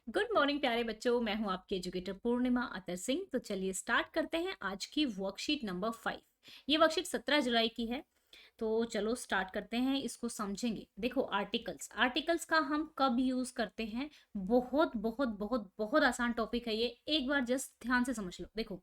Good morning प्यारे बच्चों, मैं हूं आपकी एजुकेटर पूर्णिमा अतर सिंह। तो चलिए स्टार्ट करते हैं आज की वर्कशीट नंबर 5। ये वर्कशीट 17 जुलाई की है। तो चलो स्टार्ट करते हैं, इसको समझेंगे। देखो, आर्टिकल्स आर्टिकल्स का हम कब यूज करते हैं। बहुत बहुत बहुत बहुत आसान टॉपिक है ये, एक बार जस्ट ध्यान से समझ लो। देखो,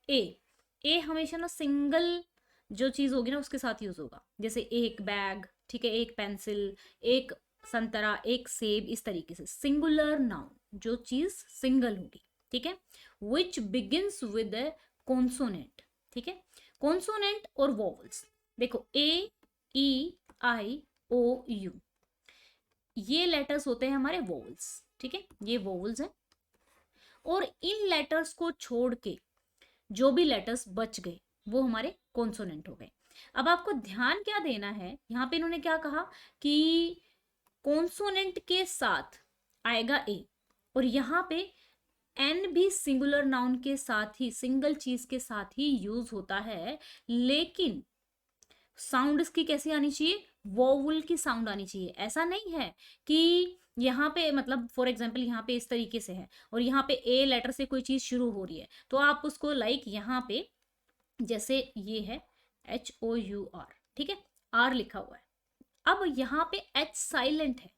ए ए हमेशा ना सिंगल जो चीज होगी ना उसके साथ यूज होगा। जैसे एक बैग, ठीक है, एक पेंसिल, एक संतरा, एक सेब, इस तरीके से सिंगुलर नाउन, जो चीज सिंगल होगी। ठीक है, विच बिगिंस विद कॉन्सोनेंट। ठीक है, कॉन्सोनेंट और वोवल्स। देखो, ए, ई, आई, ओ, यू, ये लेटर्स होते हैं हमारे वोवल्स। ठीक है, ये वोवल्स हैं। और इन लेटर्स को छोड़ के जो भी लेटर्स बच गए वो हमारे कॉन्सोनेंट हो गए। अब आपको ध्यान क्या देना है, यहां पे इन्होंने क्या कहा कि कॉन्सोनेंट के साथ आएगा ए, और यहां पे एन भी सिंगुलर नाउन के साथ ही, सिंगल चीज के साथ ही यूज होता है। लेकिन साउंड इसकी कैसी आनी चाहिए, वोवल की साउंड आनी चाहिए। ऐसा नहीं है कि यहाँ पे मतलब फॉर एग्जाम्पल यहाँ पे इस तरीके से है और यहाँ पे ए लेटर से कोई चीज शुरू हो रही है, तो आप उसको लाइक यहाँ पे जैसे ये है HOUR, ठीक है, आर लिखा हुआ है। अब यहाँ पे एच साइलेंट है।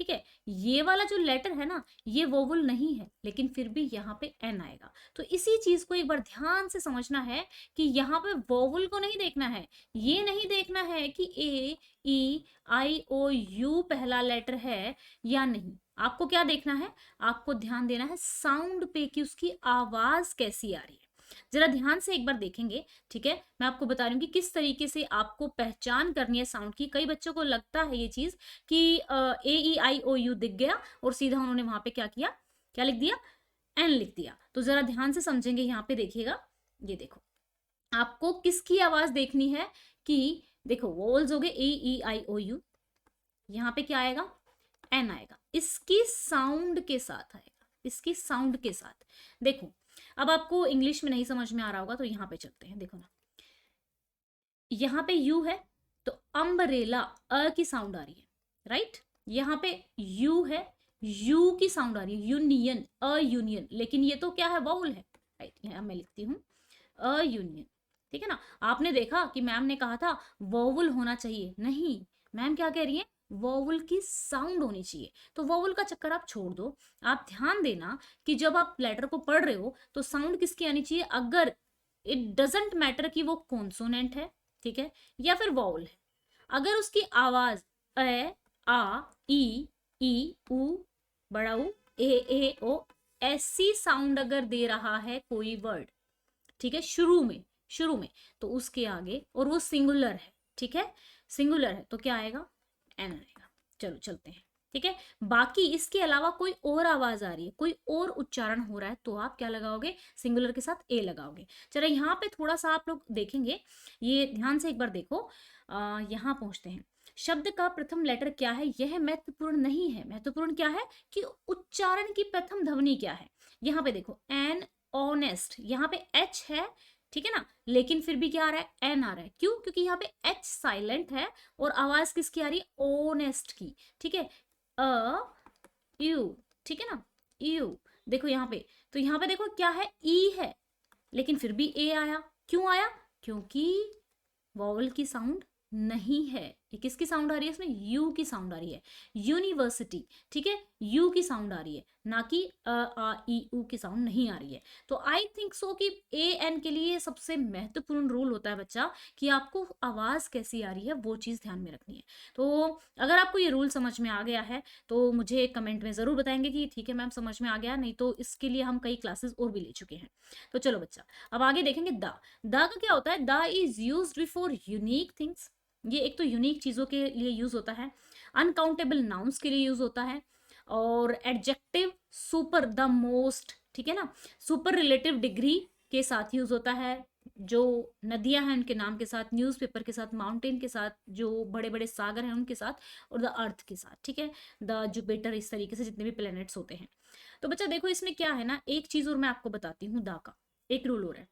ठीक है, ये वाला जो लेटर है ना, ये वोवल नहीं है, लेकिन फिर भी यहाँ पे एन आएगा। तो इसी चीज को एक बार ध्यान से समझना है कि यहाँ पे वोवल को नहीं देखना है। ये नहीं देखना है कि AEIOU पहला लेटर है या नहीं। आपको क्या देखना है, आपको ध्यान देना है साउंड पे कि उसकी आवाज कैसी आ रही है। जरा ध्यान से एक बार देखेंगे। ठीक है, मैं आपको बता रही हूँ कि किस तरीके से आपको पहचान करनी है साउंड की। कई बच्चों को लगता है ये चीज कि AEIOU दिख गया और सीधा उन्होंने वहां पे क्या किया, क्या लिख दिया, एन लिख दिया। तो जरा ध्यान से समझेंगे, यहाँ पे देखिएगा। ये देखो, आपको किसकी आवाज देखनी है कि देखो वोवल्स हो गए AEIOU, यहाँ पे क्या आएगा, एन आएगा, इसकी साउंड के साथ आएगा, इसकी साउंड के साथ। देखो, अब आपको इंग्लिश में नहीं समझ में आ रहा होगा तो यहाँ पे चलते हैं। देखो ना, यहाँ पे यू है तो अम्ब्रेला अ की साउंड आ रही है, राइट। यहाँ पे यू है, यू की साउंड आ रही है, यूनियन, अ यूनियन, लेकिन ये तो क्या है, वाउल है, राइट। यहाँ मैं लिखती हूँ अ यूनियन। ठीक है ना, आपने देखा कि मैम ने कहा था वोवल होना चाहिए, नहीं, मैम क्या कह रही है, वोवल की साउंड होनी चाहिए। तो वोवल का चक्कर आप छोड़ दो। आप ध्यान देना कि जब आप लेटर को पढ़ रहे हो तो साउंड किसकी आनी चाहिए। अगर इट डजेंट मैटर कि वो कॉन्सोनेंट है, ठीक है, या फिर वॉवल है, अगर उसकी आवाज ए, आ, ई, उ, बड़ा उ, ए, ओ, ऐसी साउंड अगर दे रहा है कोई वर्ड, ठीक है, शुरू में, तो उसके आगे, और वो सिंगुलर है, ठीक है, सिंगुलर है, तो क्या आएगा, एन आएगा। चलो चलते हैं। ठीक है, बाकी इसके अलावा कोई और आवाज आ रही है, कोई और उच्चारण हो रहा है, तो आप क्या लगाओगे, सिंगुलर के साथ ए लगाओगे। चलो यहाँ पे थोड़ा सा आप लोग देखेंगे, ये ध्यान से एक बार देखो। यहाँ पहुंचते हैं। शब्द का प्रथम लेटर क्या है, यह महत्वपूर्ण नहीं है। महत्वपूर्ण क्या है कि उच्चारण की प्रथम ध्वनि क्या है। यहाँ पे देखो, एन ऑनेस्ट, यहाँ पे एच है, ठीक है ना, लेकिन फिर भी क्या आ रहा है, एन आ रहा है। क्यों, क्योंकि यहाँ पे एच साइलेंट है और आवाज किसकी आ रही है, ओनेस्ट की। ठीक है, अ यू, ठीक है ना, यू। देखो यहाँ पे, तो यहाँ पे देखो क्या है, ई है, लेकिन फिर भी ए आया। क्यों आया, क्योंकि वॉवल की साउंड नहीं है। ये किसकी साउंड आ रही है, इसमें यू की साउंड आ रही है, यूनिवर्सिटी, ठीक है, यू की साउंड आ रही है, ना कि आ ई ऊ की साउंड नहीं आ रही है। तो आई थिंक सो कि ए एन के लिए सबसे महत्वपूर्ण रूल होता है बच्चा, कि आपको आवाज कैसी आ रही है वो चीज ध्यान में रखनी है। तो अगर आपको ये रूल समझ में आ गया है तो मुझे कमेंट में जरूर बताएंगे कि ठीक है मैम समझ में आ गया, नहीं तो इसके लिए हम कई क्लासेस और भी ले चुके हैं। तो चलो बच्चा, अब आगे देखेंगे। द का क्या होता है, the is used before unique things. ये एक तो यूनिक चीजों के लिए यूज होता है, अनकाउंटेबल नाउन्स के लिए यूज होता है, और एडजेक्टिव सुपर, द मोस्ट, ठीक है ना, सुपर रिलेटिव डिग्री के साथ यूज होता है। जो नदियां हैं उनके नाम के साथ, न्यूज़पेपर के साथ, माउंटेन के साथ, जो बड़े बड़े सागर हैं उनके साथ, और द अर्थ के साथ, ठीक है, द जुपिटर, इस तरीके से जितने भी प्लैनेट्स होते हैं। तो बच्चा देखो, इसमें क्या है ना, एक चीज और मैं आपको बताती हूँ, द का एक रूल और है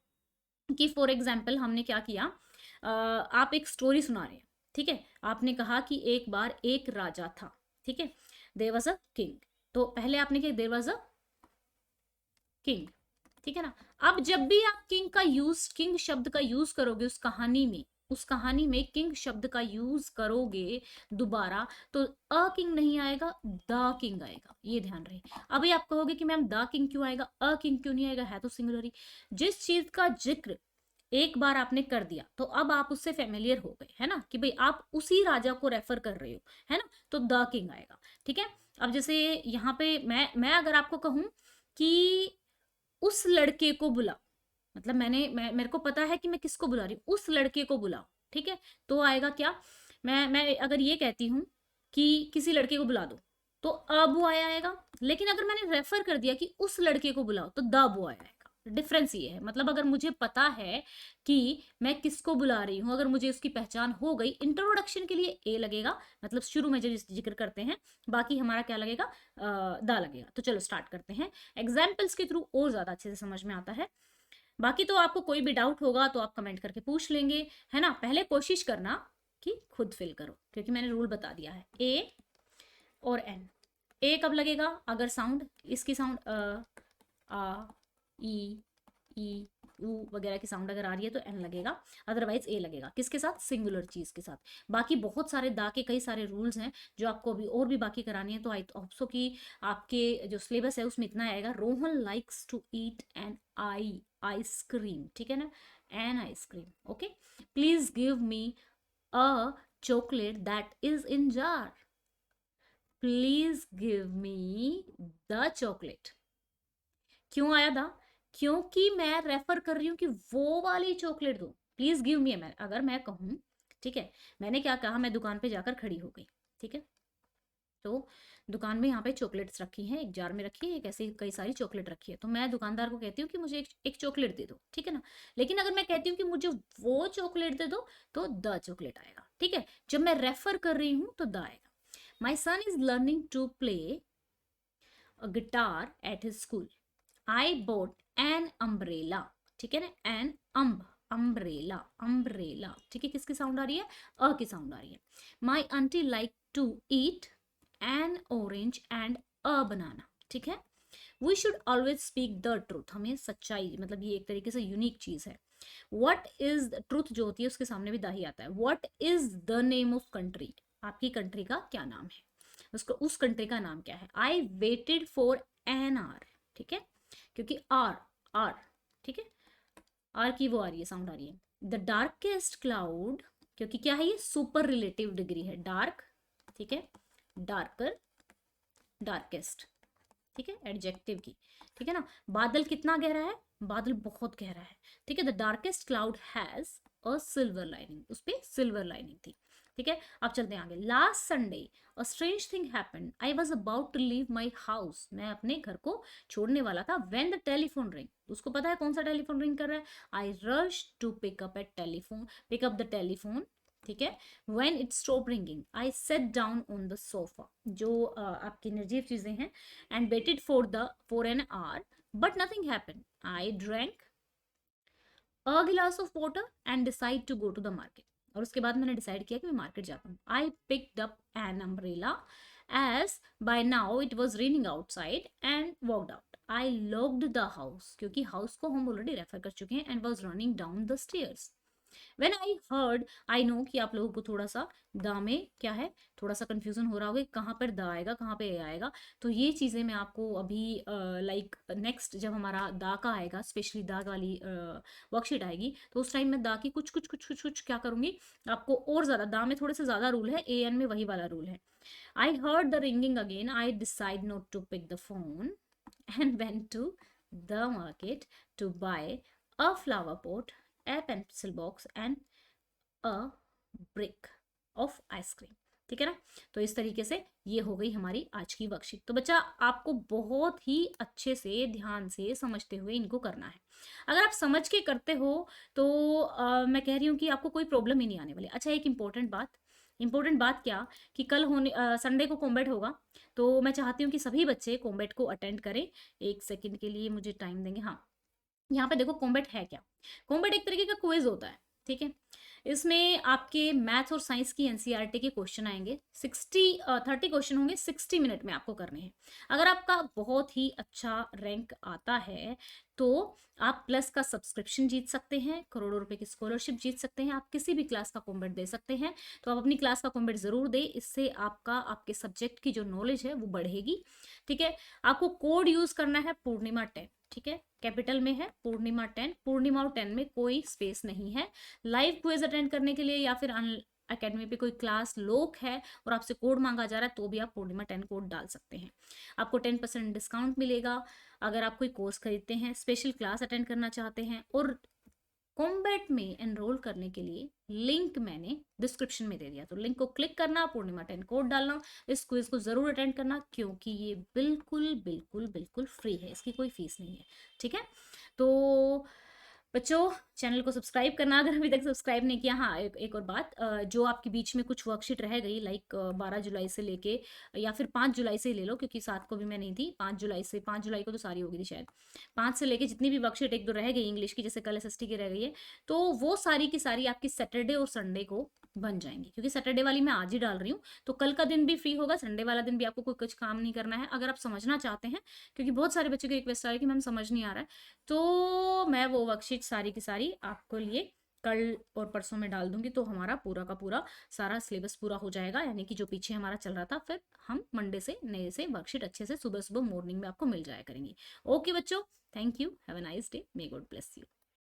कि फॉर एग्जाम्पल हमने क्या किया, आप एक स्टोरी सुना रहे हैं, ठीक है, आपने कहा कि एक बार एक राजा था, ठीक है, देयर वाज अ किंग। तो पहले आपने क्या, देयर वाज अ किंग, ठीक है ना। अब जब भी आप किंग शब्द का यूज करोगे उस कहानी में किंग शब्द का यूज करोगे दोबारा, तो अ किंग नहीं आएगा, द किंग आएगा, ये ध्यान रहे। अभी आप कहोगे कि मैम द किंग क्यों आएगा, अ किंग क्यों नहीं आएगा, है तो सिंगुलर। जिस चीज का जिक्र एक बार आपने कर दिया तो अब आप उससे फेमिलियर हो गए, है ना, कि भाई आप उसी राजा को रेफर कर रहे हो, है ना, तो द किंग आएगा, ठीक है। अब जैसे यहाँ पे मैं अगर आपको कहूं कि उस लड़के को बुलाओ, मतलब मेरे को पता है कि मैं किसको बुला रही हूँ, उस लड़के को बुलाओ, ठीक है, तो आएगा क्या, मैं अगर ये कहती हूँ कि किसी लड़के को बुला दो, तो अ बुआ आएगा। लेकिन अगर मैंने रेफर कर दिया कि उस लड़के को बुलाओ, तो द बुआ आएगा। डिफरेंस ये है, मतलब अगर मुझे पता है कि मैं किसको बुला रही हूँ, अगर मुझे उसकी पहचान हो गई, इंट्रोडक्शन के लिए ए लगेगा, मतलब शुरू में जब जिक्र करते हैं, बाकी हमारा क्या लगेगा, द लगेगा। तो चलो स्टार्ट करते हैं, एग्जाम्पल्स के थ्रू और ज्यादा अच्छे से समझ में आता है। बाकी तो आपको कोई भी डाउट होगा तो आप कमेंट करके पूछ लेंगे, है ना। पहले कोशिश करना कि खुद फिल करो, क्योंकि मैंने रूल बता दिया है, ए और एन। ए कब लगेगा, अगर साउंड इसकी साउंड आ ई ई ऊ वगैरह की साउंड अगर आ रही है तो एन लगेगा, अदरवाइज ए लगेगा। किसके साथ, सिंगुलर चीज के साथ। बाकी बहुत सारे दा के कई सारे रूल्स हैं जो आपको अभी और भी बाकी करानी है, तो आई होप सो कि आपके जो सिलेबस है उसमें इतना आएगा। Rohan likes to eat an ice cream, ठीक है ना, an ice cream, okay. Please give me a chocolate that is in jar, please give me the chocolate. क्यों आया था, क्योंकि मैं रेफर कर रही हूं कि वो वाली चॉकलेट दो, प्लीज गिव मी। मैं अगर मैं कहूं, ठीक है, मैंने क्या कहा, मैं दुकान पे जाकर खड़ी हो गई, ठीक है, तो दुकान में यहाँ पे चॉकलेट्स रखी हैं, एक जार में रखी है, एक ऐसी कई सारी चॉकलेट रखी है, तो मैं दुकानदार को कहती हूँ कि मुझे एक चॉकलेट दे दो, ठीक है ना। लेकिन अगर मैं कहती हूँ कि मुझे वो चॉकलेट दे दो, तो द चॉकलेट आएगा, ठीक है। जब मैं रेफर कर रही हूँ तो द आएगा। My son is learning to play a guitar at his school, I bought an umbrella, ठीक है ना, एन अम्ब्रेला, अम्ब्रेला, ठीक है। किसकी साउंड आ रही है, अ की साउंड आ रही है। My aunty like to eat an orange and a banana, ठीक है। We should always speak the truth, हमें सच्चाई, मतलब ये एक तरीके से यूनिक चीज है। वट इज ट्रूथ जो होती है उसके सामने भी द ही आता है। What is the name of country, आपकी कंट्री का क्या नाम है, उसको उस कंट्री का नाम क्या है। I waited for an hour, ठीक है, क्योंकि आर आर, ठीक है, आर की वो आ रही है, साउंड आ रही है। द डार्केस्ट क्लाउड, क्योंकि क्या है, ये सुपर रिलेटिव डिग्री है, डार्क, ठीक है, डार्कर, डार्केस्ट, ठीक है, एडजेक्टिव की, ठीक है ना। बादल कितना गहरा है, बादल बहुत गहरा है, ठीक है। The darkest cloud has a silver lining, उस पे सिल्वर लाइनिंग थी, ठीक है। अब चलते हैं आगे। Last Sunday a strange thing happened, I was about to leave my house, मैं अपने घर को छोड़ने वाला था। व्हेन द टेलीफोन रिंग, उसको पता है कौन सा टेलीफोन रिंग कर रहा है। I rush to pick up the telephone, ठीक है। When it stop ringing I set down on the sofa, जो आपकी निर्जीव चीजें हैं, and waited for an hour, but nothing happened. I drank a glass of water and decided to go to the market. और उसके बाद मैंने decide किया कि मैं मार्केट जाता हूँ। I picked up an umbrella as by now it was raining outside and walked out. I locked the house, क्योंकि हाउस को हम ऑलरेडी रेफर कर चुके हैं, and was running down the stairs. When I heard, I know कि आप लोगों को थोड़ा सा दा में क्या है, थोड़ा सा कंफ्यूजन हो रहा होगा कहाँ पर दा आएगा कहाँ पे ए आएगा। तो ये चीज़ें मैं आपको अभी लाइक नेक्स्ट जब हमारा दा का आएगा, स्पेशली दा वाली वर्कशीट आएगी, तो उस टाइम मैं दा की कुछ कुछ कुछ कुछ कुछ क्या करूँगी आपको और ज़्यादा, दा में थोड़े से ज़्यादा रूल है, ए एन में वही वाला रूल है। I heard the ringing again, I decide not to pick the phone and went to the market to buy a flower pot, a pencil box and a brick of ice cream, ठीक है ना। तो इस तरीके से ये हो गई हमारी आज की वर्कशीट। तो बच्चा आपको बहुत ही अच्छे से ध्यान से समझते हुए इनको करना है। अगर आप समझ के करते हो तो मैं कह रही हूँ कि आपको कोई प्रॉब्लम ही नहीं आने वाली। अच्छा, एक इंपॉर्टेंट बात क्या, कि कल होने संडे को कॉम्बैट होगा, तो मैं चाहती हूँ कि सभी बच्चे कॉम्बैट को अटेंड करें। एक सेकंड के लिए मुझे टाइम देंगे। हाँ, यहाँ पे देखो कॉम्बैट है क्या। कॉम्बैट एक तरीके का क्विज होता है, ठीक है। इसमें आपके मैथ और साइंस की एनसीईआरटी के क्वेश्चन आएंगे। 30 क्वेश्चन होंगे, 60 मिनट में आपको करने हैं। अगर आपका बहुत ही अच्छा रैंक आता है तो आप प्लस का सब्सक्रिप्शन जीत सकते हैं, करोड़ों रुपए की स्कॉलरशिप जीत सकते हैं, आप किसी भी क्लास का कॉम्बेट दे सकते हैं। तो आप अपनी क्लास का कॉम्बेट जरूर दें, इससे आपके सब्जेक्ट की जो नॉलेज है वो बढ़ेगी। ठीक है। आपको कोड यूज करना है पूर्णिमा 10, ठीक है, कैपिटल में है पूर्णिमा 10, पूर्णिमा 10 में कोई स्पेस नहीं है। लाइव क्विज अटेंड करने के लिए या फिर अकेडमी पे कोई क्लास लोक है और आपसे कोड मांगा जा रहा है तो भी आप पूर्णिमा 10 कोड डाल सकते हैं। आपको 10% डिस्काउंट मिलेगा अगर आप कोई कोर्स खरीदते हैं, स्पेशल क्लास अटेंड करना चाहते हैं। और कॉम्बैट में एनरोल करने के लिए लिंक मैंने डिस्क्रिप्शन में दे दिया, तो लिंक को क्लिक करना, पूर्णिमा 10 कोड डालना, इस क्विज को जरूर अटेंड करना, क्योंकि ये बिल्कुल बिल्कुल बिल्कुल फ्री है, इसकी कोई फीस नहीं है। ठीक है। तो बच्चों, चैनल को सब्सक्राइब करना अगर अभी तक सब्सक्राइब नहीं किया। हाँ, एक और बात, जो आपके बीच में कुछ वर्कशीट रह गई, लाइक 12 जुलाई से लेके या फिर 5 जुलाई से ले लो, क्योंकि 7 को भी मैं नहीं थी, 5 जुलाई को तो सारी हो गई थी शायद। 5 से लेके जितनी भी वर्कशीट एक दो रह गई इंग्लिश की, जैसे कल एसएसटी की रह गई है, तो वो सारी की सारी आपकी सैटरडे और संडे को बन जाएंगी, क्योंकि सैटरडे वाली मैं आज ही डाल रही हूँ, तो कल का दिन भी फ्री होगा, संडे वाला दिन भी आपको कोई कुछ काम नहीं करना है। अगर आप समझना चाहते हैं, क्योंकि बहुत सारे बच्चों की रिक्वेस्ट आ रही है कि मैम समझ नहीं आ रहा है, तो मैं वो वर्कशीट सारी की सारी आपको लिए कल और परसों में डाल दूंगी, तो हमारा पूरा का पूरा सारा सिलेबस पूरा हो जाएगा, यानी कि जो पीछे हमारा चल रहा था, फिर हम मंडे से नए से वर्कशीट अच्छे से सुबह सुबह मॉर्निंग में आपको मिल जाया करेंगी। ओके बच्चों, thank you, have a nice day, may God bless you.